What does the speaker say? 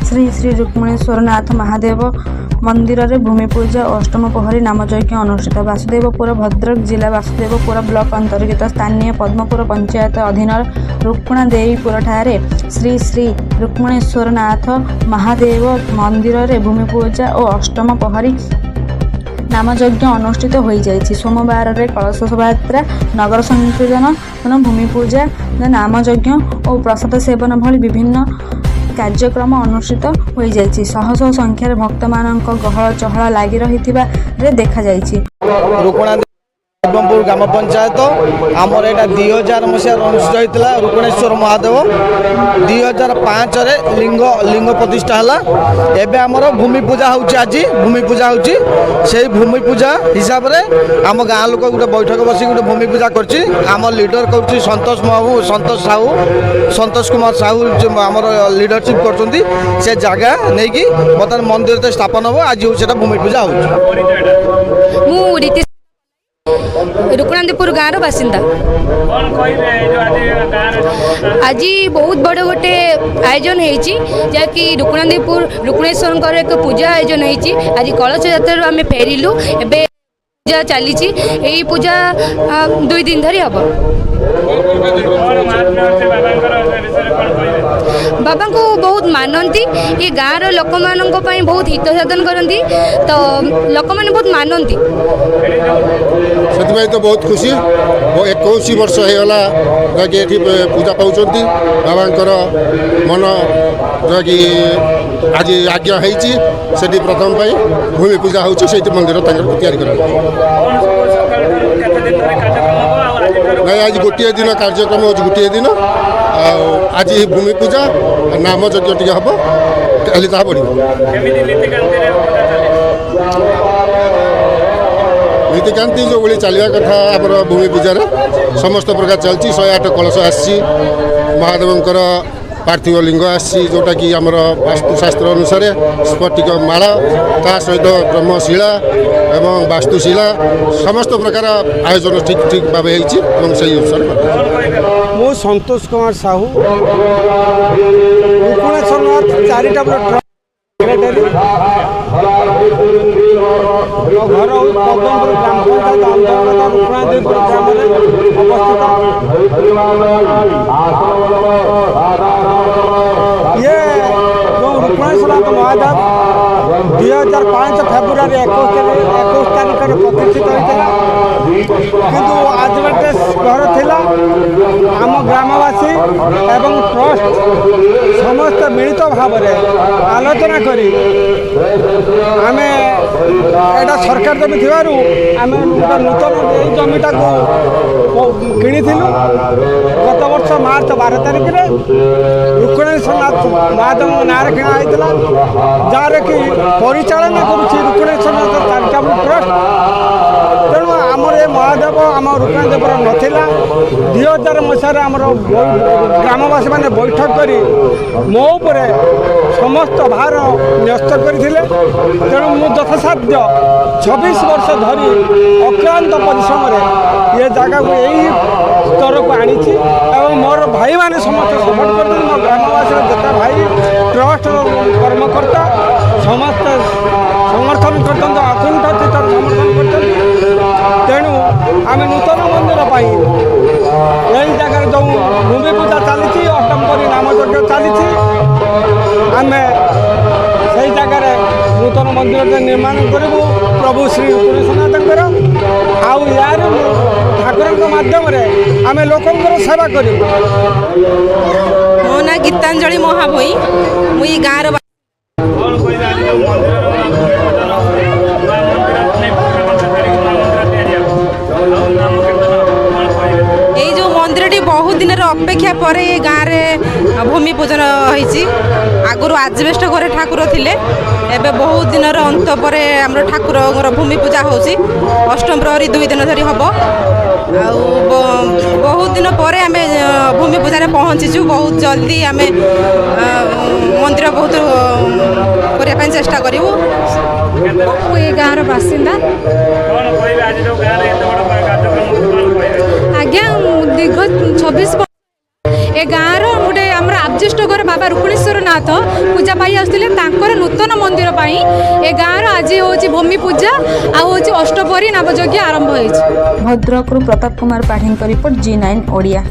श्री श्री रुक्मिणेश्वरनाथ महादेव मंदिर रे भूमि पूजा अष्टम पहरी नामयज्ञ अनुष्ठित। वासुदेवपुर भद्रक जिला वासुदेवपुर ब्लॉक अंतर्गत स्थानीय पद्मपुर पंचायत अधीन रुक्मणादेवीपुर ठारे श्री श्री रुक्मिणेश्वरनाथ महादेव मंदिर रे भूमि पूजा और अष्टम पहरी नामयज्ञ अनुष्ठित हो जाइछि। सोमवार रे कलश शोभायात्रा नगर संकीर्तन भूमि पूजा नामयज्ञ और प्रसाद सेवन भली विभिन्न कार्यक्रम अनुष्ठित हो जाइछि। शह शह संख्यार भक्त मानक गहल चहल लागी रहिथिबा रे देखा जाइछि। पद्मपुर ग्राम पंचायत आमर यहाँ 2000 मसीह अनुष्ठित होता रुक्मिणेश्वर महादेव 2005 लिंग लिंग प्रतिष्ठा है। एवं आमर भूमि पूजा होची आज भूमि पूजा होची से भूमि पूजा हिसाब से आम गाँ लोक गोटे बैठक बस गोटे भूमि पूजा करछि। आम लीडर कर संतोष कुमार साहू आमर लीडरशिप कर से जगह नहीं कि बर्तमान मंदिर स्थापन हम आज से भूमि पूजा हो। रुक्मणादेवीपुर गाँव बासिंदा आज बहुत बड़ गोटे आयोजन होती जहाँकि रुक्मिणेश्वर एक पूजा आयोजन होती। आज कलश यात्रा आम फेरिलु एवं पूजा चली पूजा 2 दिन धरी हम। बाबा को बहुत मानती ये गाँव लोक मान बहुत हित साधन करती तो लोक मैंने बहुत मानती से तो बहुत खुशी 21 वर्ष होगा कि पूजा पाँच बाबांकर मन जि आज आज्ञा होती प्रथम भूमि पूजा होती मंदिर नहीं आज गोटे दिन कार्यक्रम हो गोटे दिन आज भूमि पूजा नाम यज्ञ टी हम कल ता बढ़ नीतिकांति जो भाई चलवा कथा आम भूमि पूजार समस्त प्रकार चलती 108 कलश आसी महादेवंकर पार्थिव लिंग आसी जोटा कि आमर वास्तुशास्त्र अनुसार स्फटिक माला ता सहित ब्रह्मशिला एवं वास्तुशिला समस्त प्रकार आयोजन ठीक ठीक भाव से मु संतोष कुमार साहू रुक्मिणेश्वरनाथ चैरिटेबल घर पद्मपुर ग्राम पंचायत अंतर्गत रुक्मणादेवीपुर ग्राम अवस्थित। ये जो रुक्मिणेश्वरनाथ महादेव 2005 फेब्रुआरी 21 तारीख प्रतिष्ठित होता किंतु आज गोटे घर थिला आम ग्रामवासी एवं ट्रस्ट समस्त मिलित भाव आलोचना करी आमे एटा सरकार जमी थी आम गोटे नूतन जमीटा किणिलु गत वर्ष मार्च 12 तारिख में रुक्मिणेश्वरनाथ महादेव नाँ किणा जार कि परिचालन करुच्ची रुक्मिणेश्वरनाथ चैरिटेबल ट्रस्ट। तेणु आमर ये महादेव आम रुक्मिणीदेवर नाला 2000 मसीह आम ग्रामवासी मैंने बैठक कर मो समस्त भार न्यस्त करते। तेणु मु यथासाध्य 26 वर्ष धरी अक्लांत परिश्रम ये जगह को यही स्तर को आनी मोर भाई मैंने समस्त सपोर्ट करते मो ग्रामवासी जिते भाई ट्रस्ट कर्मकर्ता समस्त समर्थन करते अकुंठ चित्त समर्थन करते। तेणु आम नूतन मंदिर यही जगह जो भूमि पूजा चली अष्टम परी नामयज्ञ चली आम से जगह नूतन मंदिर निर्माण करूँ प्रभु श्री रुक्मिणेश्वरनाथ आउ यार ठाकुर मध्यम आम लोकंर सेवा करूँ। मो ना गीतांजलि महाभोई मुई गाँव बहुत दिन अपेक्षा पर ये गाँव में भूमि पूजन होती। आगुरी आजबेस्ट घरे ठाकुर थिले एबे बहुत दिन अंत पर आम ठाकुर भूमि पूजा होची अष्टम प्रहरी 2 दिन धरी हम बहुत दिन पर आम भूमि पूजा पहुँचीचु। बहुत जल्दी आम मंदिर बहुत करने चेष्टा करूँ। ये गाँव बासिंदा आज्ञा दीर्घ 26 ए गाँव गोटे आम आजबेस्ट घर बाबा रुक्मिणेश्वरनाथ ଜଗନ୍ନାଥ ପୂଜା ପାଇ ଆସୁଥିଲେ ତାଙ୍କର ନୂତନ ମନ୍ଦିର ପାଇଁ ଏ ଗାଁର ଆଜି ହେଉଛି ଭୂମି ପୂଜା ଆଉ ହେଉଛି ଅଷ୍ଟପ୍ରହରୀ ନାମଯଜ୍ଞ ଆରମ୍ଭ ହୋଇଛି। ଭଦ୍ରକରୁ ପ୍ରତାପ କୁମାର ପାଢ଼ୀଙ୍କ ରିପୋର୍ଟ G9 ଓଡ଼ିଆ।